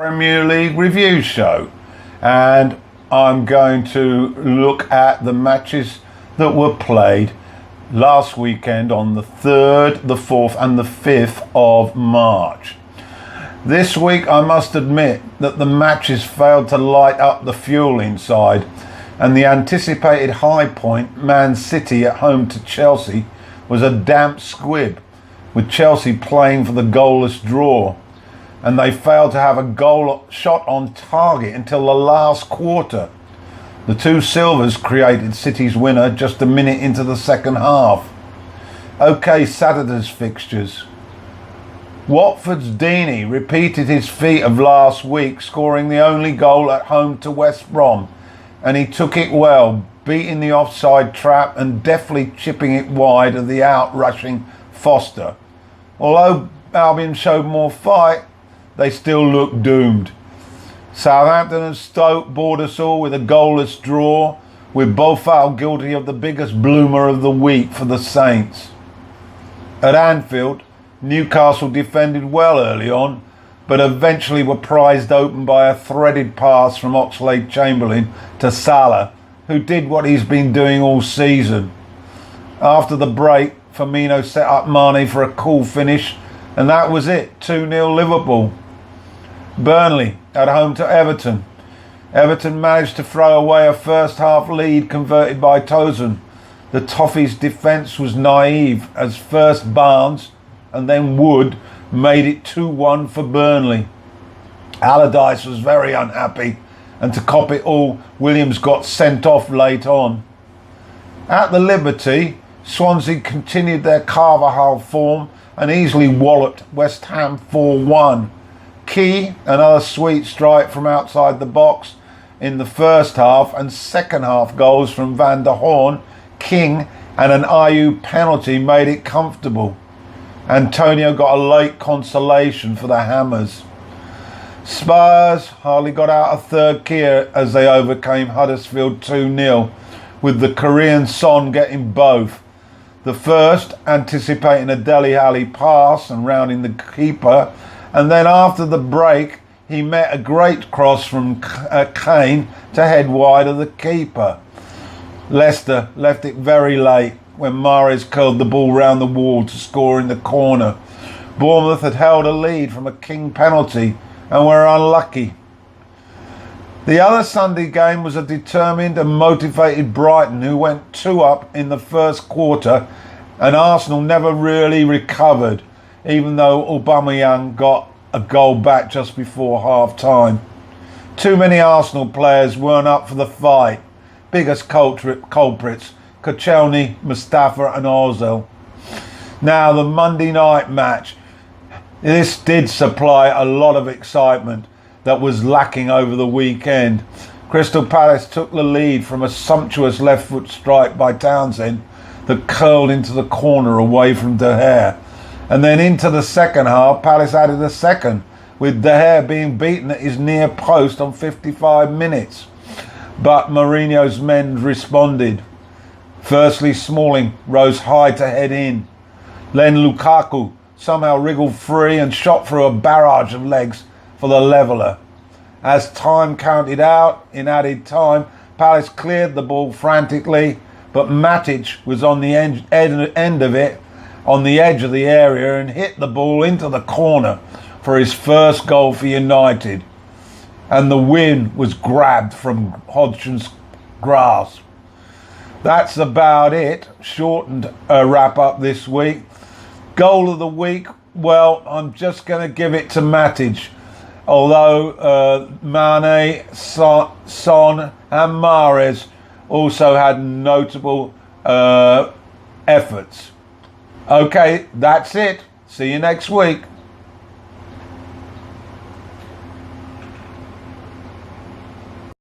Premier League review show, and I'm going to look at the matches that were played last weekend on the 3rd, the 4th and the 5th of March. This week I must admit that the matches failed to light up the fuel inside, and the anticipated high point, Man City at home to Chelsea, was a damp squib, with Chelsea playing for the goalless draw, and they failed to have a goal shot on target until the last quarter. The two Silvers created City's winner just a minute into the second half. OK, Saturday's fixtures. Watford's Deeney repeated his feat of last week, scoring the only goal at home to West Brom, and he took it well, beating the offside trap and deftly chipping it wide of the out-rushing Foster. Although Albion showed more fight, they still looked doomed. Southampton and Stoke bored us all with a goalless draw, with both foul guilty of the biggest bloomer of the week for the Saints. At Anfield, Newcastle defended well early on, but eventually were prized open by a threaded pass from Oxlade-Chamberlain to Salah, who did what he's been doing all season. After the break, Firmino set up Mane for a cool finish, and that was it, 2-0 Liverpool. Burnley at home to Everton. Everton managed to throw away a first half lead converted by Tosun. The Toffees' defence was naive, as first Barnes and then Wood made it 2-1 for Burnley. Allardyce was very unhappy, and to cop it all, Williams got sent off late on. At the Liberty, Swansea continued their Carvajal form and easily walloped West Ham 4-1. Key, another sweet strike from outside the box in the first half, and second half goals from Van der Horn, King and an Ayew penalty made it comfortable. Antonio got a late consolation for the Hammers. Spurs hardly got out of third gear as they overcame Huddersfield 2-0, with the Korean Son getting both. The first anticipating a Dele Alli pass and rounding the keeper, and then after the break he met a great cross from Kane to head wide of the keeper. Leicester left it very late when Mahrez curled the ball round the wall to score in the corner. Bournemouth had held a lead from a King penalty and were unlucky. The other Sunday game was a determined and motivated Brighton, who went 2-up in the first quarter, and Arsenal never really recovered, even though Aubameyang got a goal back just before half-time. Too many Arsenal players weren't up for the fight. Biggest culprits, Koscielny, Mustafa and Ozil. Now the Monday night match. This did supply a lot of excitement that was lacking over the weekend. Crystal Palace took the lead from a sumptuous left foot strike by Townsend that curled into the corner away from De Gea. And then into the second half, Palace added a second, with De Gea being beaten at his near post on 55 minutes. But Mourinho's men responded. Firstly, Smalling rose high to head in. Then Lukaku somehow wriggled free and shot through a barrage of legs for the leveller. As time counted out, in added time, Palace cleared the ball frantically, but Matic was on the end of it, on the edge of the area, and hit the ball into the corner for his first goal for United. And the win was grabbed from Hodgson's grasp. That's about it. Shortened wrap up this week. Goal of the week, well, I'm just going to give it to Matic. Although Mane, Son and Mahrez also had notable efforts. Okay, that's it. See you next week.